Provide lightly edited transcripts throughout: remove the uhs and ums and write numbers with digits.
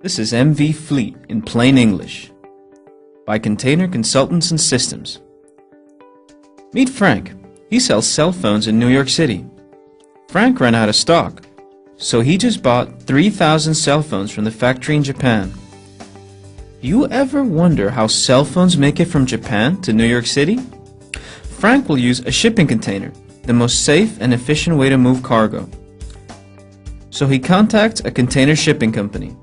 This is MV Fleet in plain English by Container Consultants and Systems. Meet Frank. He sells cell phones in New York City. Frank ran out of stock, so he just bought 3,000 cell phones from the factory in Japan. Do you ever wonder how cell phones make it from Japan to New York City? Frank will use a shipping container, the most safe and efficient way to move cargo. So he contacts a container shipping company.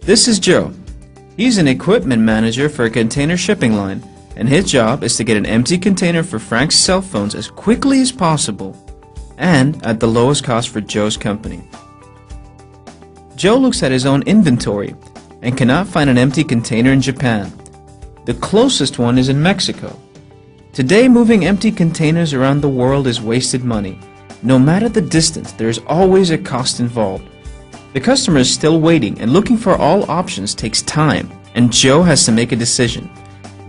This is Joe. He's an equipment manager for a container shipping line, and his job is to get an empty container for Frank's cell phones as quickly as possible and at the lowest cost for Joe's company. Joe looks at his own inventory and cannot find an empty container in Japan. The closest one is in Mexico. Today, moving empty containers around the world is wasted money. No matter the distance, there is always a cost involved. The customer is still waiting, and looking for all options takes time, and Joe has to make a decision.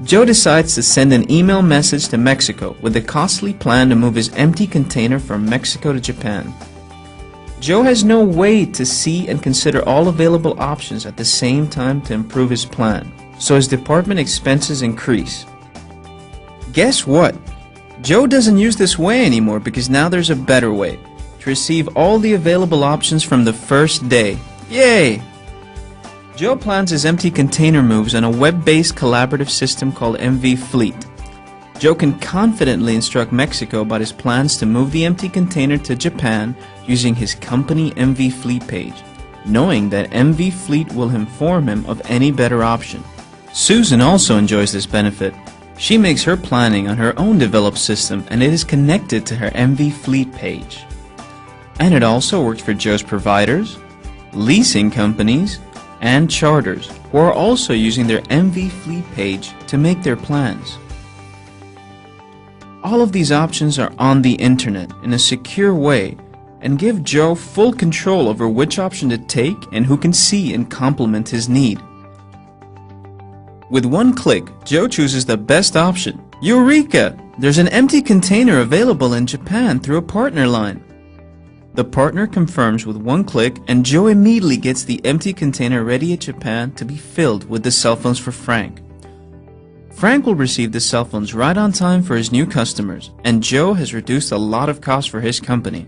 Joe decides to send an email message to Mexico with a costly plan to move his empty container from Mexico to Japan. Joe has no way to see and consider all available options at the same time to improve his plan, so his department expenses increase. Guess what? Joe doesn't use this way anymore because now there's a better way to receive all the available options from the first day. Yay! Joe plans his empty container moves on a web-based collaborative system called MV Fleet. Joe can confidently instruct Mexico about his plans to move the empty container to Japan using his company MV Fleet page, knowing that MV Fleet will inform him of any better option. Susan also enjoys this benefit. She makes her planning on her own developed system, and it is connected to her MV Fleet page. And it also works for Joe's providers, leasing companies, and charters, who are also using their MV Fleet page to make their plans. All of these options are on the internet in a secure way and give Joe full control over which option to take and who can see and complement his need. With one click, Joe chooses the best option. Eureka! There's an empty container available in Japan through a partner line. The partner confirms with one click, and Joe immediately gets the empty container ready at Japan to be filled with the cell phones for Frank. Frank will receive the cell phones right on time for his new customers, and Joe has reduced a lot of costs for his company.